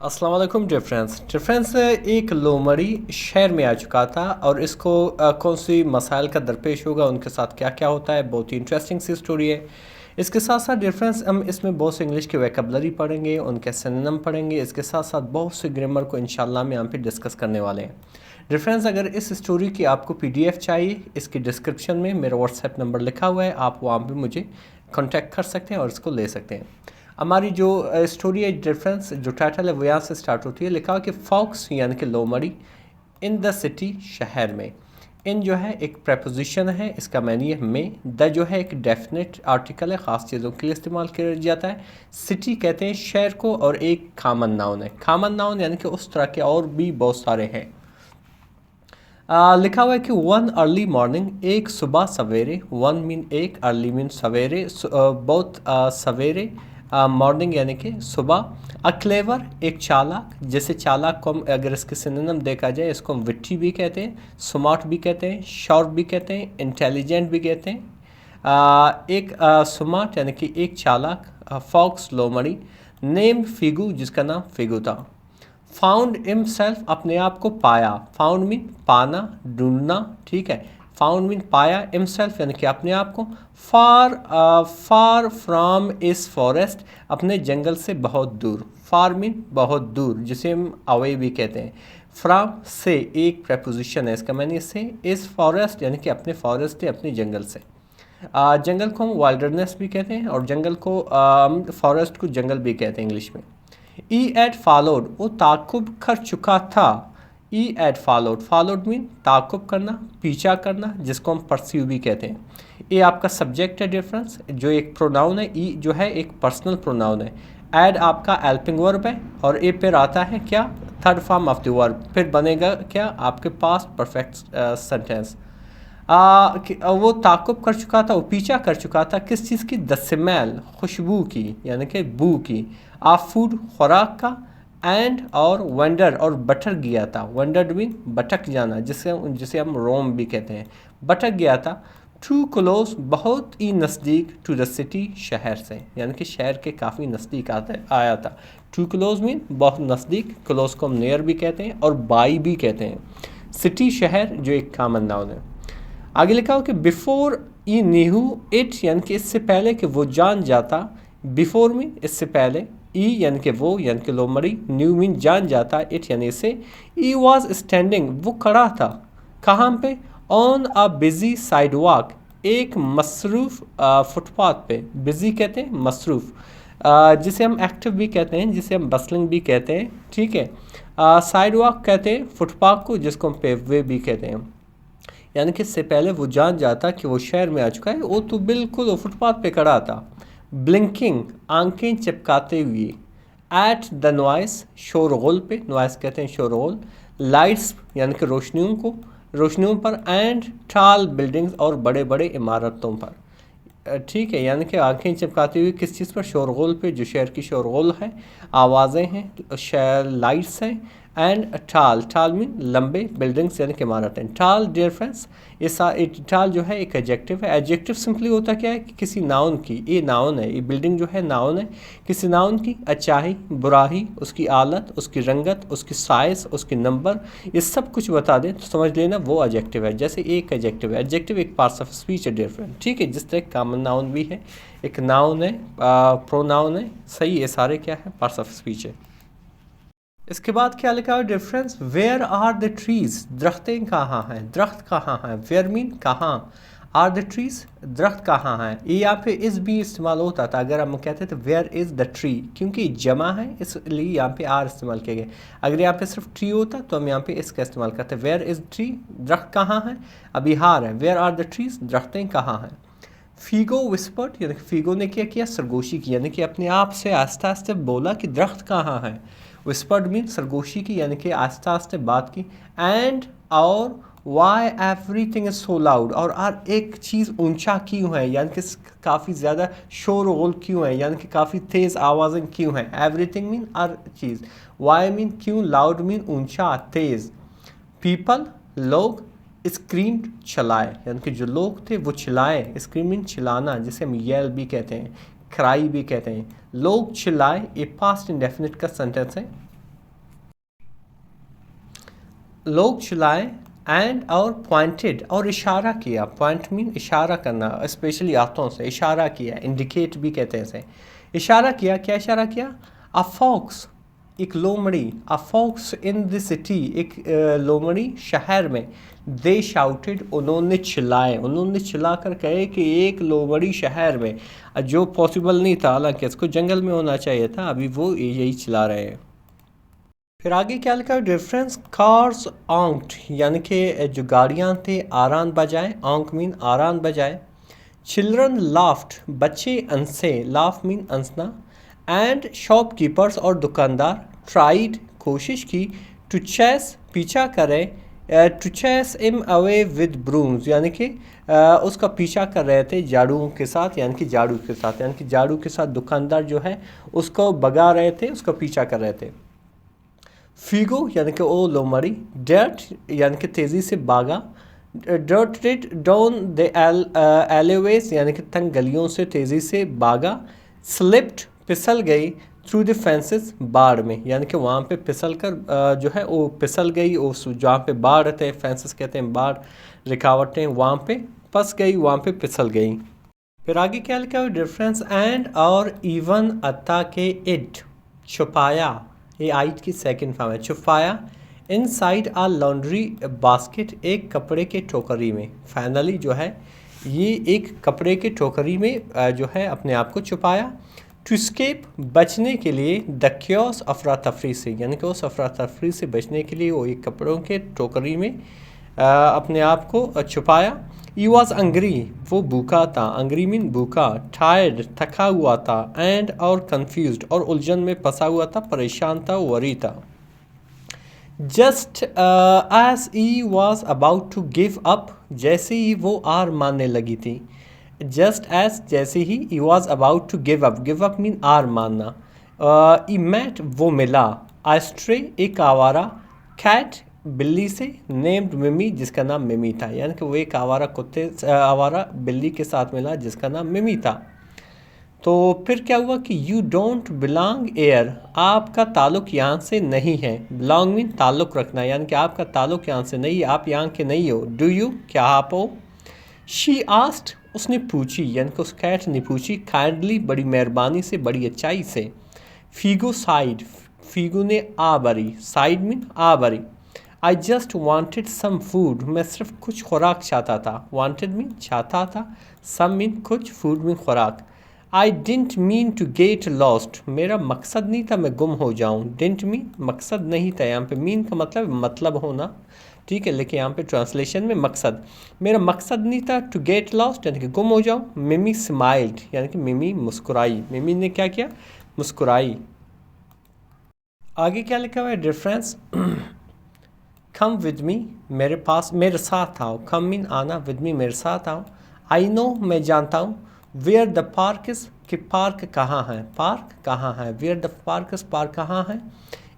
अस्सलाम वालेकुम dear friends एक लोमड़ी शहर में आ चुका था और इसको कौन सी मसाइल का दरपेश होगा, उनके साथ क्या क्या होता है। बहुत ही इंटरेस्टिंग सी स्टोरी है। इसके साथ साथ डियर फ्रेंड्स हम इसमें बहुत से इंग्लिश की वोकैबुलरी पढ़ेंगे, उनके सिनोनिम पढ़ेंगे। इसके साथ साथ बहुत से ग्रामर को इंशाल्लाह हम यहाँ पे डिस्कस करने वाले हैं। डियर फ्रेंड्स, अगर इस स्टोरी की आपको PDF चाहिए, इसकी डिस्क्रिप्शन में मेरा व्हाट्सएप नंबर लिखा हुआ है, आप वहाँ पर मुझे कॉन्टैक्ट कर सकते हैं और इसको ले सकते हैं। हमारी जो स्टोरी है डिफरेंस, जो टाइटल है वो यहाँ से स्टार्ट होती है। लिखा हुआ कि फॉक्स यानी कि लोमड़ी इन द सिटी, शहर में। इन जो है एक प्रपोजिशन है, इसका मैनी है में। द जो है एक डेफिनेट आर्टिकल है, ख़ास चीज़ों के लिए इस्तेमाल किया जाता है। सिटी कहते हैं शहर को, और एक कॉमन नाउन है। कॉमन नाउन यानी कि उस तरह के और भी बहुत सारे हैं। लिखा हुआ है कि वन अर्ली मॉर्निंग, एक सुबह सवेरे। वन मीन एक, अर्ली मीन सवेरे, बहुत सवेरे। मॉर्निंग यानी कि सुबह। अ क्लेवर, एक चालाक। जैसे चालाक को हम अगर इसके सिनोनिम देखा जाए, इसको हम विट्टी भी कहते हैं, स्मार्ट भी कहते हैं, शार्प भी कहते हैं, इंटेलिजेंट भी कहते हैं। एक स्मार्ट यानी कि एक चालाक, फॉक्स लोमड़ी। नेम फिगू, जिसका नाम फिगू था। फाउंड हिमसेल्फ, अपने आप को पाया। फाउंड मीन पाना, ढूंढना, ठीक है। फाउंड मीन पाया, हिमसेल्फ यानी कि अपने आप को। फार फ्रॉम इस फॉरेस्ट, अपने जंगल से बहुत दूर। फार मीन बहुत दूर, जिसे हम अवे भी कहते हैं। फ्रॉम से एक प्रपोजिशन है, इसका मैंने से। इस फॉरेस्ट यानी कि अपने फॉरेस्ट से, अपने जंगल से। जंगल को हम वाइल्डरनेस भी कहते हैं, और जंगल को फॉरेस्ट को जंगल भी कहते हैं इंग्लिश में। ई एड फॉलोड, वो ताकुब कर चुका था। ई एड फॉलोड, फॉलोड मीन ताकुब करना, पीछा करना, जिसको हम परस्यू भी कहते हैं। ये आपका सब्जेक्ट है डिफरेंस, जो एक प्रोनाउन है। ई जो है एक पर्सनल प्रोनाउन है। एड आपका हेल्पिंग वर्ब है, और ए फिर आता है क्या, third form of the verb. फिर बनेगा क्या, आपके पास परफेक्ट सेंटेंस। वो ताकुब कर चुका था, वो पीछा कर चुका था किस चीज़ की, द स्मेल, खुशबू की, यानी कि बू की। ऑफ फूड, खुराक का। एंड और वंडर, और भटक गया था। वंडर्ड मीन भटक जाना, जिसे जिसे हम रोम भी कहते हैं। भटक गया था। टू क्लोज, बहुत ही नज़दीक। टू द सिटी, शहर से, यानी कि शहर के काफ़ी नज़दीक आया था। टू क्लोज मीन बहुत नज़दीक। क्लोज को हम नियर भी कहते हैं और बाई भी कहते हैं। सिटी शहर, जो एक कॉमन नाउन है। आगे लिखा हो कि बिफोर ई न्यू इट, यानी कि इससे पहले कि वो जान जाता। बिफोर मीन इससे पहले। ई यानी कि वो, यानी कि लोमड़ी। न्यू मीन जान जाता। इट यानी इसे। ई वॉज स्टैंडिंग, वो खड़ा था। कहाँ पे, on a busy side walk, एक मसरूफ़ फुटपाथ पे। बिजी कहते हैं मसरूफ़, जिसे हम एक्टिव भी कहते हैं, जिसे हम बसलिंग भी कहते हैं, ठीक है। साइड वॉक कहते हैं फुटपाथ को, जिसको हम पेववे भी कहते हैं। यानी कि इससे पहले वो जान जाता कि वो शहर में आ चुका है, वो तो बिल्कुल वो फुटपाथ पे खड़ा था। ब्लिंकिंग, आंखें चिपकाते हुए। एट द नॉइस, शोरगुल पे। नॉइस कहते हैं शोरगुल। लाइट्स यानी कि रोशनियों को, रोशनियों पर। एंड टाल बिल्डिंग्स, और बड़े बड़े इमारतों पर, ठीक है। यानी कि आंखें चिपकाते हुए किस चीज़ पर, शोरगुल पे, जो शहर की शोरगुल है, आवाज़ें हैं, लाइट्स हैं। एंड टाल, टाल मीन लंबे, बिल्डिंग्स यानी कि इमारतें। टाल डियर फ्रेंड्स, ये टाल जो है एक एडजेक्टिव है। एडजेक्टिव सिंपली होता क्या है कि किसी नाउन की, ये नाउन है, ये बिल्डिंग जो है नाउन है, किसी नाउन की अच्छाई, बुराई, उसकी हालत, उसकी रंगत, उसकी साइज़, उसकी नंबर, ये सब कुछ बता दें तो समझ लेना वो एडजेक्टिव है। जैसे एक एडजेक्टिव है, एडजेक्टिव एक पार्ट्स ऑफ स्पीच है डियर फ्रेंड, ठीक है। जिस तरह कॉमन नाउन भी है, एक नाउन है, प्रोनाउन है, सही, ये सारे क्या है, पार्ट्स ऑफ स्पीच है। इसके बाद क्या लिखा है difference, where are the trees, दरख्तें कहाँ हैं, दरख्त कहाँ हैं। वेयर मीन कहाँ, आर द ट्रीज, दरख्त कहाँ हैं। ये यहाँ पे इस भी इस्तेमाल होता था, अगर हम कहते थे वेयर इज़ द ट्री, क्योंकि जमा है इसलिए यहाँ पे आर इस्तेमाल किया गया। अगर यहाँ पे सिर्फ ट्री होता तो हम यहाँ पे इसका इस्तेमाल करते, वेयर इज़ ट्री, दरख्त कहाँ है। अभी हार है, वेयर आर द ट्रीज, दरख्तें कहाँ हैं। फीगो विस्पर्ड, यानी कि फीगो ने क्या किया, सरगोशी की, यानी कि अपने आप से आस्ते आस्ते बोला कि दरख्त कहाँ है। विस्पर्ड मीन सरगोशी की, यानी कि आस्ते आस्ते बात की। एंड और Y everything is so loud, और हर एक चीज़ ऊंचा क्यों है, यानी कि काफ़ी ज़्यादा शोर गुल क्यों है, यानी कि काफ़ी तेज़ आवाज़ें क्यों हैं। एवरीथिंग मीन हर चीज़। वाई मीन क्यों, लाउड मीन ऊंचा, तेज़। पीपल लोग, स्क्रीम चलाए, यानी कि जो लोग थे वो चिल्लाए। स्क्रीम मीन चिल्लाना, जिसे हम येल भी कहते हैं, क्राई भी कहते हैं। लोग चिल्लाए, ये पास्ट इंडेफिनिट का सेंटेंस है। लोग चिल्लाए एंड और पॉइंटेड और इशारा किया। पॉइंट मीन इशारा करना, स्पेशली हाथों से इशारा किया, इंडिकेट भी कहते हैं इसे। इशारा किया, क्या इशारा किया? अ फॉक्स, एक लोमड़ी, a fox in the city, एक लोमड़ी शहर में। दे शाउटेड, उन्होंने चिल्लाए, उन्होंने चिल्ला कर कहे कि एक लोमड़ी शहर में, जो पॉसिबल नहीं था, हालांकि इसको जंगल में होना चाहिए था, अभी वो यही चिल्ला रहे हैं। फिर आगे क्या लिखा है? डिफरेंस कार्स ऑंक्ड, यानी कि जो गाड़ियाँ थे आरान बजाए, ऑंक मीन आरान बजाए। चिल्ड्रन लाफ्ट, बच्चे हंसे, लाफ मीन हंसना। एंड शॉपकीपर्स, और दुकानदार, ट्राइड, कोशिश की, टू चेस, पीछा करे, टू चेस इम अवे विद ब्रूम्स, यानी कि उसका पीछा कर रहे थे झाड़ुओं के साथ, यानी कि झाड़ू के साथ, यानी कि झाड़ू के साथ दुकानदार जो है उसको भगा रहे थे, उसका पीछा कर रहे थे। फीगो यानी कि ओ लोमड़ी, डर्ट यानी कि तेज़ी से भागा, डर्टेड डाउन द एलेवेज यानी कि तंग गलियों से तेज़ी से भागा, स्लिप्ड फिसल गई, थ्रू द फेंसेस बाढ़ में, यानी कि वहाँ पे फिसल कर जो है वो फिसल गई, उस जहाँ पे बाढ़ थे, फेंसेस कहते हैं बाढ़, रुकावटें, वहाँ पे फंस गई, वहाँ पे फिसल गई। फिर आगे क्या लिखा है? डिफरेंस एंड और इवन अता के इट, छुपाया, ये आइट की सेकंड फॉर्म है, छुपाया, इनसाइड आ लॉन्ड्री बास्केट, एक कपड़े के टोकरी में। फाइनली जो है ये एक कपड़े के टोकरी में जो है अपने आप को छुपाया। टू स्केप, बचने के लिए, द क्योस, अफरा तफरी से, यानी कि उस अफरा तफरी से बचने के लिए वो एक कपड़ों के टोकरी में अपने आप को छुपाया। ही वॉज अंग्री, वो भूखा था, अंग्री मीन भूखा। टायर्ड, थका हुआ था। एंड और कन्फ्यूज्ड, और उलझन में फंसा हुआ था, परेशान था, वरी था। Just as he was about to give up, जैसे ही वो हार मानने लगी थी। जस्ट एज, जैसे ही was about to give up mean हार मानना। ई मैट, वो मिला। आस्ट्रे, एक आवारा। कैट, बिल्ली से। नेम्ड मिमी, जिसका नाम मिमी था, यानी कि वो एक आवारा बिल्ली के साथ मिला जिसका नाम मिमी था। तो फिर क्या हुआ कि यू डोंट बिलोंग एयर, आपका ताल्लुक़ यहाँ से नहीं है। बिलोंग मीन ताल्लुक़ रखना, यानी कि आपका ताल्लुक़ यहाँ से नहीं है, आप यहाँ के नहीं हो। डू यू, क्या आप हो? शी आस्ट, उसने पूछी, यानी कि उस कैट ने पूछी, काइंडली, बड़ी मेहरबानी से, बड़ी अच्छाई से। फीगो साइड, फीगो ने आ भरी, साइड मीन आ भरी। I just wanted some food, मैं सिर्फ कुछ खुराक चाहता था। वांटेड मीन चाहता था, सम मीन कुछ, फूड मीन खुराक। I didn't mean to get lost, मेरा मकसद नहीं था मैं गुम हो जाऊँ। डिंट मीन मकसद नहीं था, यहाँ पे मीन का मतलब होना, ठीक है, लेकिन यहाँ पे ट्रांसलेशन में मकसद, मेरा मकसद नहीं था टू गेट लॉस्ट, यानी कि गुम हो जाऊँ। मिमी स्माइल्ड, यानी कि मिमी मुस्कुराई, मिमी ने क्या किया? मुस्कुराई। आगे क्या लिखा हुआ है? डिफरेंस, कम विद मी, मेरे पास, मेरे साथ आओ। कम मीन आना, विद मी, मेरे साथ आओ। आई नो, मैं जानता हूँ। वेयर द पार्क इज़, कि पार्क कहाँ है, पार्क कहाँ है। Where the park is, park कहाँ है।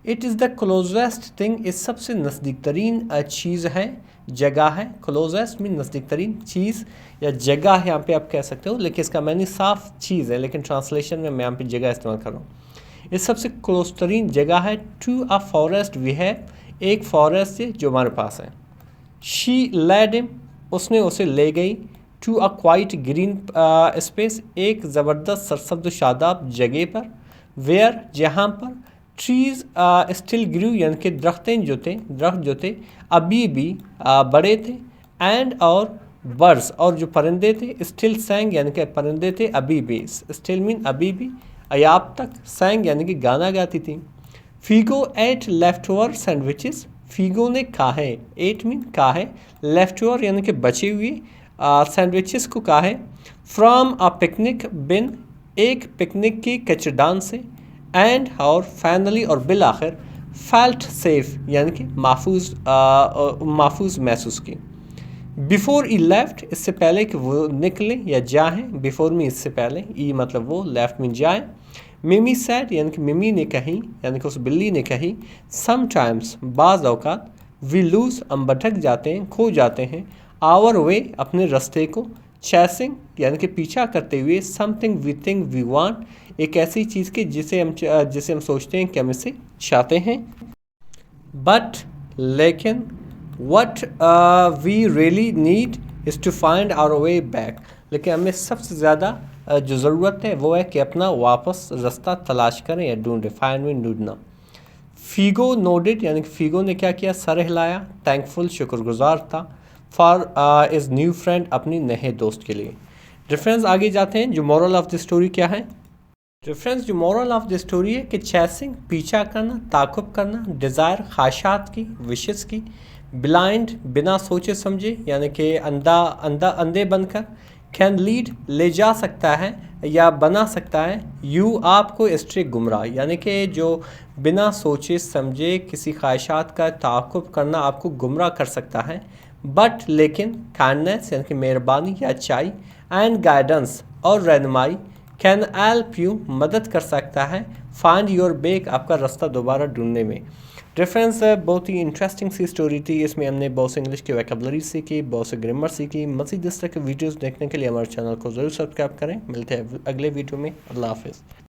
It is the closest thing, इस सबसे नज़दीक तरीन चीज़ है, जगह है। क्लोजेस्ट मीन नज़दीक तरीन चीज़ या जगह, यहाँ पे आप कह सकते हो, लेकिन इसका मैंने साफ चीज़ है, लेकिन ट्रांसलेशन में मैं यहाँ पे जगह इस्तेमाल कर रहा हूँ। इस सबसे क्लोज तरीन जगह है। To a forest we have, एक फॉरेस्ट से जो हमारे पास है। शी लेड हिम, उसने उसे ले गई। To a quite green space, एक ज़बरदस्त सरसब्द शादाब जगह पर। वेयर, जहाँ पर। ट्रीज़ स्टिल ग्रू, यानी कि दरख्त जो थे अभी भी बड़े थे। एंड और बर्ड्स, और जो परिंदे थे, स्टिल सैंग, यानी कि परिंदे थे अभी भी। स्टिल मीन अभी भी, अयाब तक, सैंग यानी कि गाना गाती थी। Figo ate left over sandwiches, Figo ने खाए, एट मीन खाए, लेफ्ट ओवर यानी कि बचे हुए सैंडविचेस को खाए। फ्रॉम अ पिकनिक बिन, एक पिकनिक की कचरदान से। एंड और फाइनली, और बिल आखिर, फेल्ट सेफ, यानी कि महफूज महसूस की। बिफोर ई लेफ्ट, इससे पहले कि वो निकले या जाएँ। बिफोर में इससे पहले, ई मतलब वो, लेफ्ट में जाए। मिमी सैड, यानी कि मिमी ने कही, यानी कि उस बिल्ली ने कही। समटाइम्स, बाज़ औक़ात। वी लूज़, हम भटक जाते हैं, खो जाते हैं। आवर वे, अपने रास्ते को। चैसिंग, यानी कि पीछा करते हुए। Something we think we want, एक ऐसी चीज़ की जिसे हम सोचते हैं कि हम इसे चाहते हैं। बट लेकिन what we really need is to find our way back। लेकिन हमें सबसे ज़्यादा जो ज़रूरत है वो है कि अपना वापस रास्ता तलाश करें या ढूंढें, फाइंड मीन ढूंढना। फीगो नोडेड यानी कि फीगो ने क्या किया, सर हिलाया। थैंकफुल शुक्रगुजार था। फॉर इज़ न्यू फ्रेंड अपनी नए दोस्त के लिए। डिफरेंस आगे जाते हैं। जो मॉरल ऑफ द स्टोरी क्या है? डिफरेंस जो मॉरल ऑफ द स्टोरी है कि चैसिंग पीछा करना, ताकुब करना, डिज़ायर ख्वाहिशात की, विशेस की, ब्लाइंड बिना सोचे समझे यानी कि अंधे बनकर, कैन लीड ले जा सकता है या बना सकता है, यू आपको एस्ट्रे गुमराह यानी कि जो बिना सोचे समझे किसी ख्वाहिशात का ताकुब करना आपको गुमराह कर सकता है। बट लेकिन काइंडनेस यानी कि मेहरबानी या अच्छाई, एंड गाइडेंस और रहनुमाई, कैन हेल्प यू मदद कर सकता है, फाइंड योर बेक आपका रास्ता दोबारा ढूंढने में। रेफरेंस बहुत ही इंटरेस्टिंग सी स्टोरी थी। इसमें हमने बहुत से इंग्लिश की वोकैबुलरी सीखी, बहुत से ग्रामर सीखी। मज़ीद इस तरह के वीडियोस देखने के लिए हमारे चैनल को ज़रूर सब्सक्राइब करें। मिलते हैं अगले वीडियो में। अल्लाह हाफिज़।